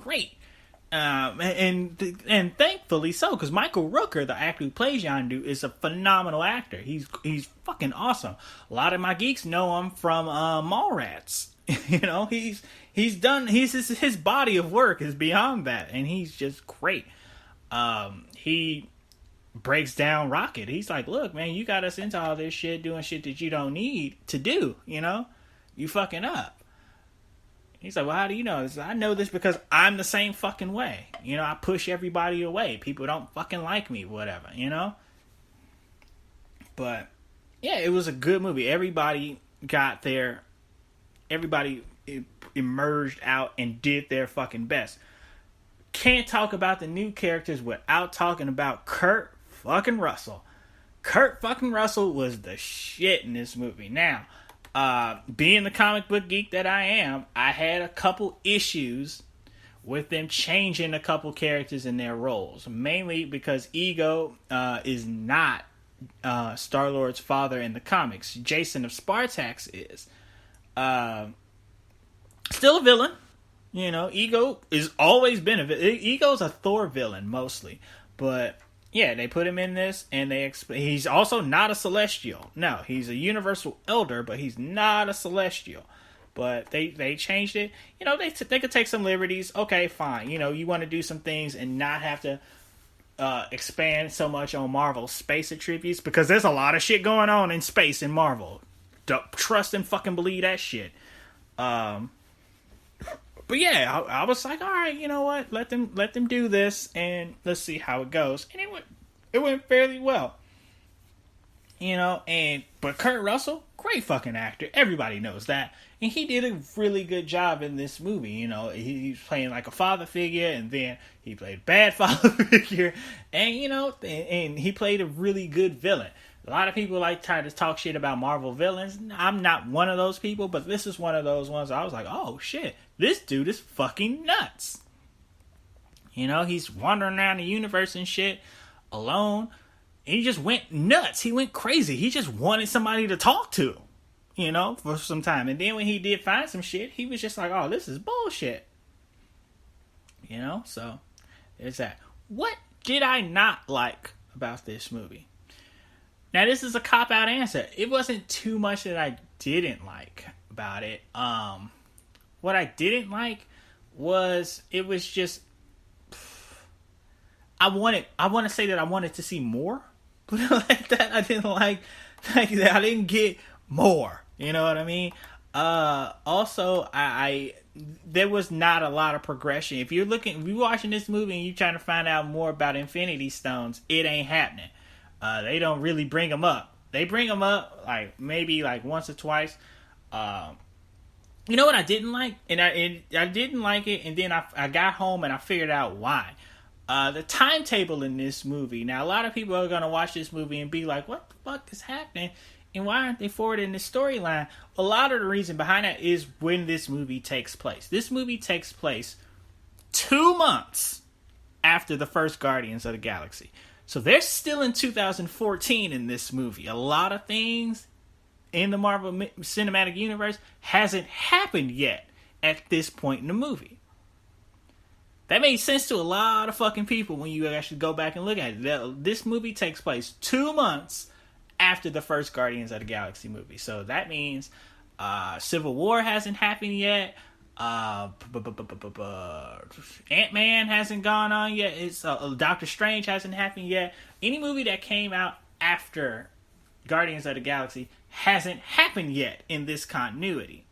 great. And thankfully so, because Michael Rooker, the actor who plays Yondu, is a phenomenal actor. He's fucking awesome. A lot of my geeks know him from Mallrats. You know, his body of work is beyond that, and he's just great. He breaks down Rocket. He's like, look, man, you got us into all this shit, doing shit that you don't need to do. You know, you fucking up. He's like, well, how do you know this? I know this because I'm the same fucking way. You know, I push everybody away. People don't fucking like me, whatever, you know? But, yeah, it was a good movie. Everybody got there. Everybody emerged out and did their fucking best. Can't talk about the new characters without talking about Kurt fucking Russell. Kurt fucking Russell was the shit in this movie. Now, being the comic book geek that I am, I had a couple issues with them changing a couple characters in their roles. Mainly because Ego is not Star-Lord's father in the comics. Jason of Spartax is. Still a villain. You know, Ego has always been a villain. Ego's a Thor villain, mostly. But yeah, they put him in this, and he's also not a Celestial. No, he's a Universal Elder, but he's not a Celestial. But they changed it. You know, they could take some liberties. Okay, fine. You know, you want to do some things and not have to expand so much on Marvel's space attributes, because there's a lot of shit going on in space in Marvel. Don't trust and fucking believe that shit. But yeah, I was like, all right, you know what? Let them do this, and let's see how it goes. And it went fairly well. You know, but Kurt Russell, great fucking actor. Everybody knows that. And he did a really good job in this movie. You know, he's playing like a father figure, and then he played a bad father figure. And, you know, and he played a really good villain. A lot of people try to talk shit about Marvel villains. I'm not one of those people, but this is one of those ones I was like, oh shit, this dude is fucking nuts. You know, he's wandering around the universe and shit alone. And he just went nuts. He went crazy. He just wanted somebody to talk to, you know, for some time. And then when he did find some shit, he was just like, oh, this is bullshit. You know, so there's that. What did I not like about this movie? Now, this is a cop-out answer. It wasn't too much that I didn't like about it. What I didn't like was, it was just, I want to say that I wanted to see more, but like that, I didn't like that. I didn't get more. You know what I mean? Also, there was not a lot of progression. If you're watching this movie and you're trying to find out more about Infinity Stones, it ain't happening. They don't really bring them up. They bring them up maybe once or twice. You know what I didn't like? And I didn't like it, and then I got home and I figured out why. The timetable in this movie. Now, a lot of people are going to watch this movie and be like, what the fuck is happening? And why aren't they forwarding this storyline? A lot of the reason behind that is when this movie takes place. This movie takes place 2 months after the first Guardians of the Galaxy. So they're still in 2014 in this movie. A lot of things in the Marvel Cinematic Universe hasn't happened yet at this point in the movie. That made sense to a lot of fucking people when you actually go back and look at it. This movie takes place 2 months after the first Guardians of the Galaxy movie. So that means Civil War hasn't happened yet. Ant-Man hasn't gone on yet. It's Doctor Strange hasn't happened yet. Any movie that came out after Guardians of the Galaxy hasn't happened yet in this continuity.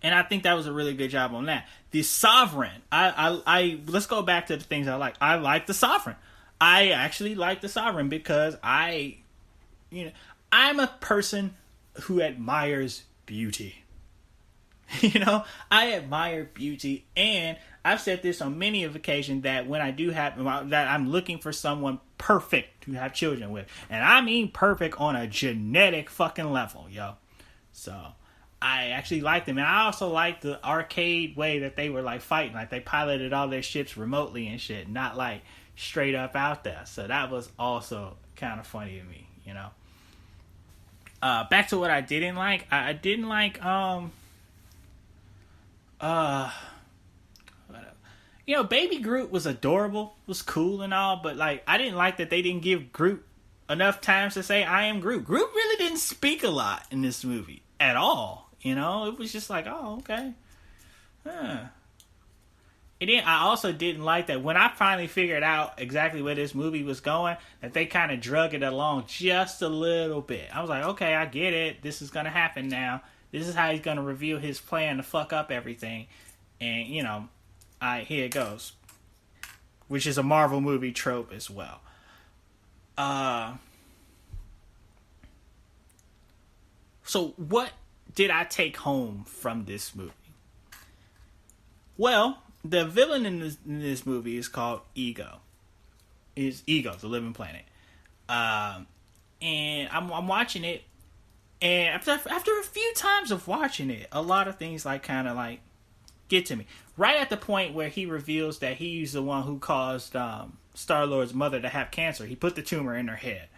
And I think that was a really good job on that. The Sovereign. I let's go back to the things I like. I like the Sovereign. I actually like the Sovereign because I'm a person who admires beauty. You know, I admire beauty, and I've said this on many of occasions that when I do have that, I'm looking for someone perfect to have children with, and I mean perfect on a genetic fucking level, yo. So I actually like them, and I also like the arcade way that they were fighting, they piloted all their ships remotely and shit, not straight up out there. So that was also kind of funny to me, you know. Back to what I didn't like. I didn't like You know, Baby Groot was adorable, was cool and all, but like I didn't like that they didn't give Groot enough times to say I am Groot. Groot really didn't speak a lot in this movie at all. You know, it was just like, oh, okay. Huh. And then I also didn't like that when I finally figured out exactly where this movie was going, that they kind of drug it along just a little bit. I was like, okay, I get it. This is going to happen now. This is how he's going to reveal his plan to fuck up everything. And, you know, here it goes. Which is a Marvel movie trope as well. So what did I take home from this movie? Well, the villain in this movie is called Ego. Is Ego, the living planet. And I'm watching it, and after a few times of watching it, a lot of things like kind of like get to me. Right at the point where he reveals that he's the one who caused Star-Lord's mother to have cancer. He put the tumor in her head.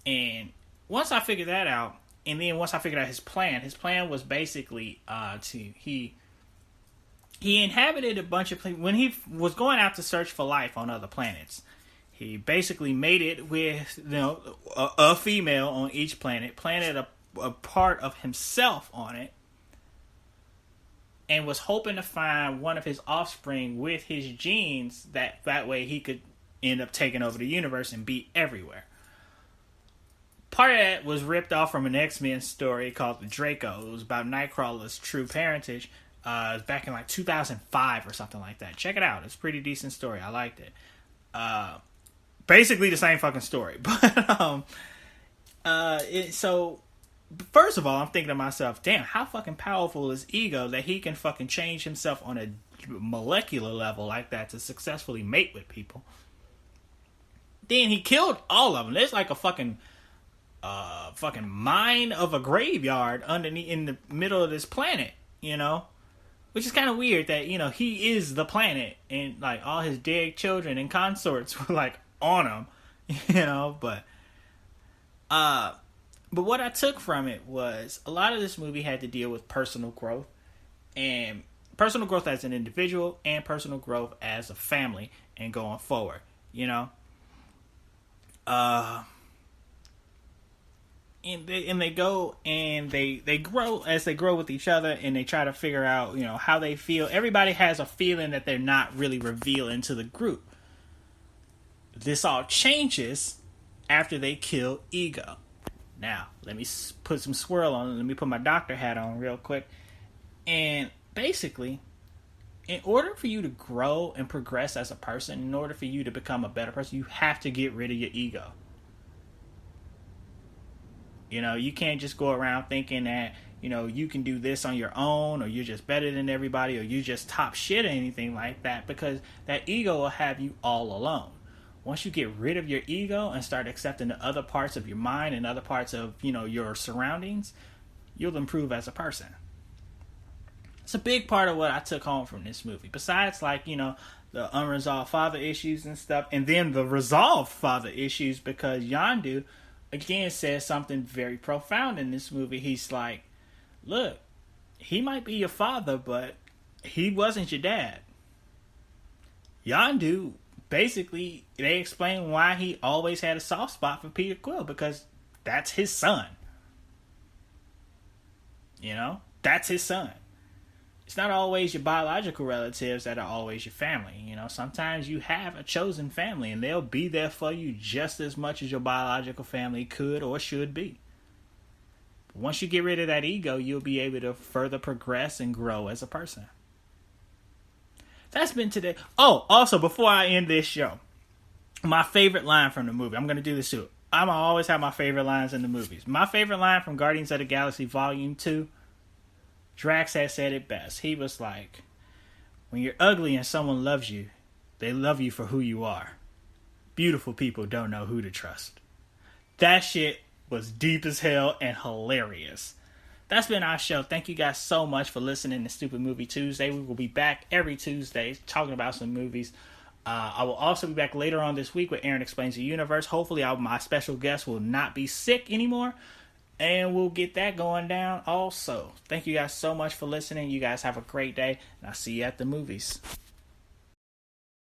And once I figured that out, and then once I figured out his plan was basically he inhabited a bunch of places. When he was going out to search for life on other planets, he basically mated with, you know, a female on each planet, planted a part of himself on it, and was hoping to find one of his offspring with his genes, that way he could end up taking over the universe and be everywhere. Part of that was ripped off from an X-Men story called The Draco. It was about Nightcrawler's true parentage. It was back in like 2005 or something like that. Check it out. It's a pretty decent story. I liked it. Basically the same fucking story. But so first of all, I'm thinking to myself, damn, how fucking powerful is Ego that he can fucking change himself on a molecular level like that to successfully mate with people. Then he killed all of them. There's like a fucking mine of a graveyard underneath in the middle of this planet, you know? Which is kind of weird that, you know, he is the planet and like all his dead children and consorts were like on him, you know, but what I took from it was a lot of this movie had to deal with personal growth, and personal growth as an individual and personal growth as a family and going forward, you know? And they go and they grow as they grow with each other, and they try to figure out, you know, how they feel. Everybody has a feeling that they're not really revealing to the group. This all changes after they kill Ego. Now, let me put some swirl on. Let me put my doctor hat on real quick. And basically, in order for you to grow and progress as a person, in order for you to become a better person, you have to get rid of your ego. You know, you can't just go around thinking that, you know, you can do this on your own, or you're just better than everybody, or you just top shit or anything like that, because that ego will have you all alone. Once you get rid of your ego and start accepting the other parts of your mind and other parts of, you know, your surroundings, you'll improve as a person. It's a big part of what I took home from this movie. Besides, like, you know, the unresolved father issues and stuff, and then the resolved father issues, because Yondu again says something very profound in this movie. He's like, look, he might be your father, but he wasn't your dad. Yondu, basically, they explain why he always had a soft spot for Peter Quill, because that's his son. You know? That's his son. It's not always your biological relatives that are always your family. You know, sometimes you have a chosen family, and they'll be there for you just as much as your biological family could or should be. But once you get rid of that ego, you'll be able to further progress and grow as a person. That's been today. Oh, also, before I end this show, my favorite line from the movie. I'm going to do this too. I'm going to always have my favorite lines in the movies. My favorite line from Guardians of the Galaxy Volume 2, Drax had said it best. He was like, when you're ugly and someone loves you, they love you for who you are. Beautiful people don't know who to trust. That shit was deep as hell and hilarious. That's been our show. Thank you guys so much for listening to Stupid Movie Tuesday. We will be back every Tuesday talking about some movies. I will also be back later on this week with Aaron Explains the Universe. Hopefully my special guest will not be sick anymore. and we'll get that going down also. Thank you guys so much for listening. You guys have a great day, and I'll see you at the movies.